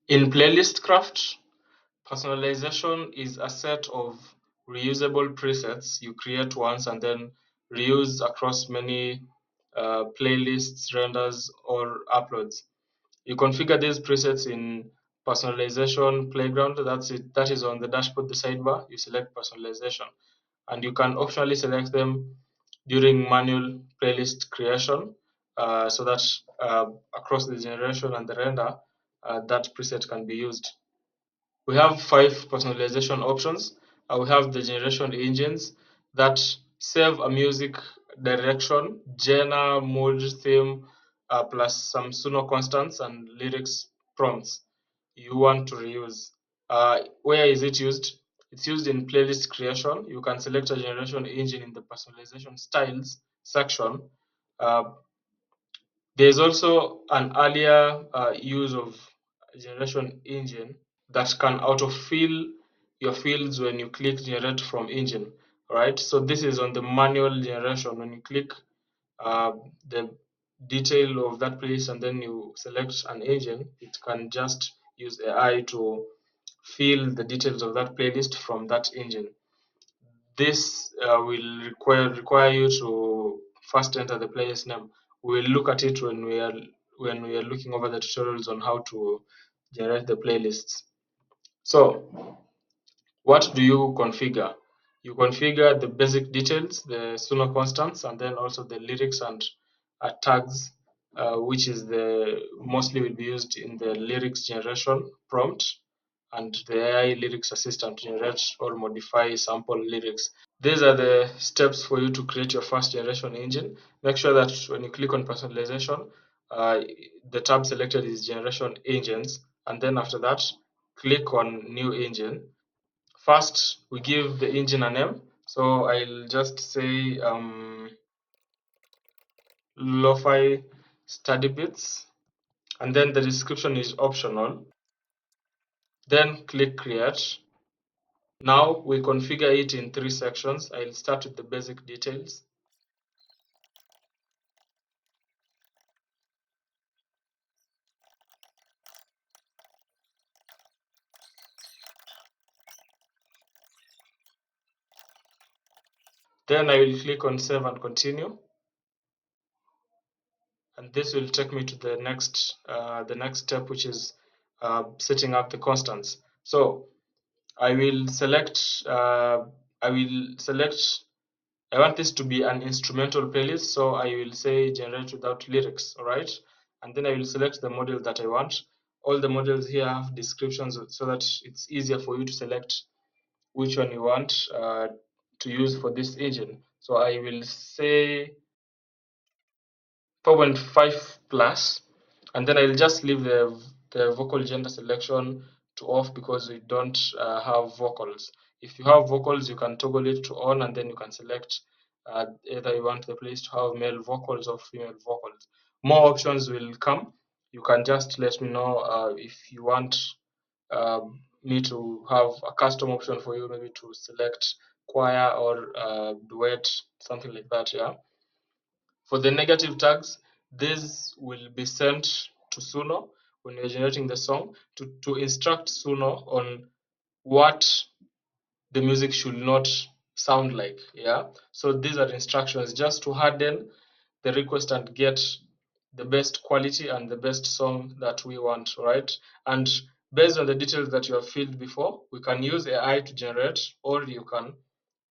In playlist craft, personalization is a set of reusable presets you create once and then reuse across many playlists, renders, or uploads. You configure these presets in Personalization Playground. That's it. That is on the dashboard, the sidebar. You select personalization, and you can optionally select them during manual playlist creation, so that across the generation and the render, that preset can be used. We have 5 personalization options. We have the generation engines that save a music direction, genre, mood, theme, plus some Suno constants and lyrics prompts you want to reuse. Where is it used? It's used in playlist creation. You can select a generation engine in the personalization styles section. Uh, there's also an earlier use of generation engine that can autofill your fields when you click generate from engine. Right, so this is on the manual generation. When you click the detail of that place and then you select an engine, it can just use AI to fill the details of that playlist from that engine. This will require you to first enter the playlist name. We'll look at it when we are looking over the tutorials on how to generate the playlists. So what do you configure? You configure the basic details, the Suno constants, and then also the lyrics and tags, which is the mostly will be used in the lyrics generation prompt and the AI lyrics assistant to generate or modify sample lyrics. These are the steps for you to create your first generation engine. Make sure that when you click on personalization, the tab selected is generation engines, and then after that, click on new engine. First, we give the engine a name. So I'll just say lo-fi study bits, and then the description is optional. Then click create. Now we configure it in 3 sections. I'll start with the basic details. Then I will click on save and continue. And this will take me to the next step, which is setting up the constants. So I will select I want this to be an instrumental playlist, so I will say generate without lyrics, all right? And then I will select the model that I want. All the models here have descriptions so that it's easier for you to select which one you want to use for this engine. So I will say 4.5 plus, and then I'll just leave the vocal gender selection to off because we don't have vocals. If you have vocals, you can toggle it to on, and then you can select either you want the playlist to have male vocals or female vocals. More options will come. You can just let me know if you want me to have a custom option for you, maybe to select choir or duet, something like that. Yeah. For the negative tags, this will be sent to Suno when you're generating the song to instruct Suno on what the music should not sound like. Yeah. So these are instructions just to harden the request and get the best quality and the best song that we want, right? And based on the details that you have filled before, we can use AI to generate, or you can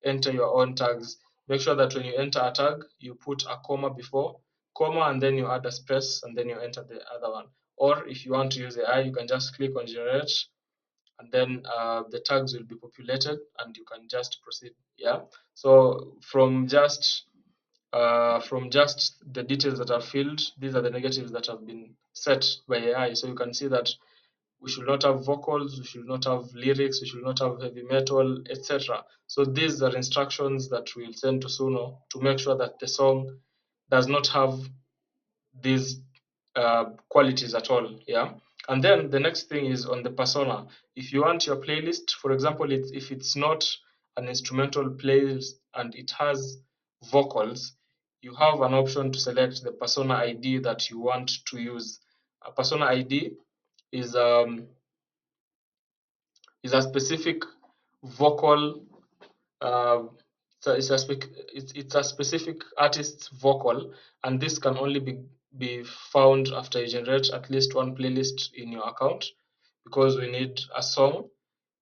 enter your own tags. Make sure that when you enter a tag, you put a comma before, comma, and then you add a space, and then you enter the other one. Or if you want to use AI, you can just click on generate, and then the tags will be populated, and you can just proceed. Yeah. So from just the details that are filled, these are the negatives that have been set by AI. So you can see that we should not have vocals, we should not have lyrics, we should not have heavy metal, etc. So these are instructions that we'll send to Suno to make sure that the song does not have these qualities at all. Yeah. And then the next thing is on the persona. If you want your playlist, for example, if it's not an instrumental playlist and it has vocals, you have an option to select the persona ID that you want to use. A persona ID is is a specific vocal. So it's a specific artist's vocal, and this can only be found after you generate at least one playlist in your account, because we need a song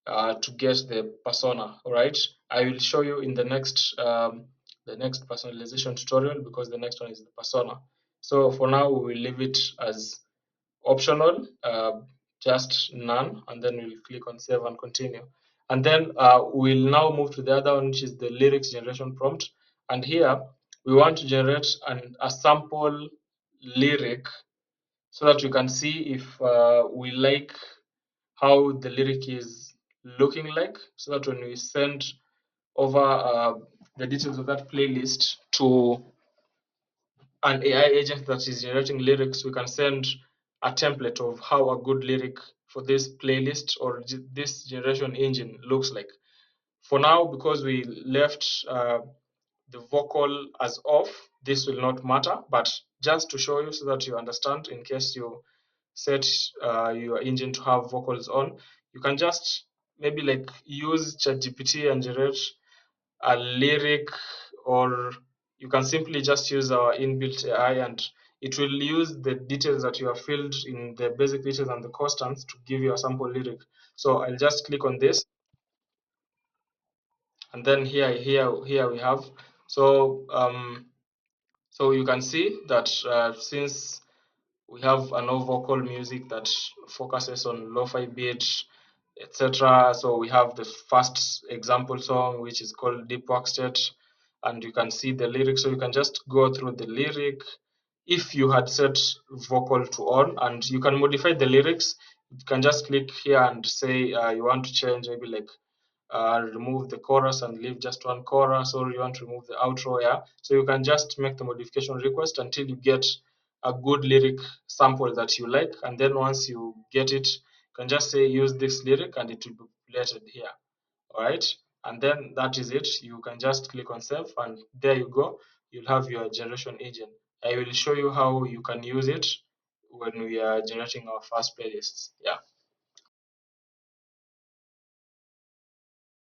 to get the persona. All right, I will show you in the next personalization tutorial, because the next one is the persona. So for now, we will leave it as optional, just none, and then we'll click on save and continue. And then we'll now move to the other one, which is the lyrics generation prompt. And here we want to generate a sample lyric, so that we can see if we like how the lyric is looking like, so that when we send over the details of that playlist to an AI agent that is generating lyrics, we can send a template of how a good lyric for this playlist or this generation engine looks like. For now, because we left the vocal as off, this will not matter, but just to show you so that you understand, in case you set your engine to have vocals on, you can just maybe like use ChatGPT and generate a lyric, or you can simply just use our inbuilt AI, and it will use the details that you have filled in the basic details and the constants to give you a sample lyric. So I'll just click on this, and then here we have. So so you can see that since we have a no vocal music that focuses on lo-fi beat, etc. So we have the first example song, which is called Deep Work State, and you can see the lyrics. So you can just go through the lyric. If you had set vocal to on, and you can modify the lyrics, you can just click here and say you want to change, maybe like remove the chorus and leave just one chorus, or you want to remove the outro. Yeah, so you can just make the modification request until you get a good lyric sample that you like, and then once you get it, you can just say use this lyric and it will be populated here. All right, and then that is it. You can just click on save, and there you go, you'll have your generation engine. I will show you how you can use it when we are generating our first playlists. Yeah.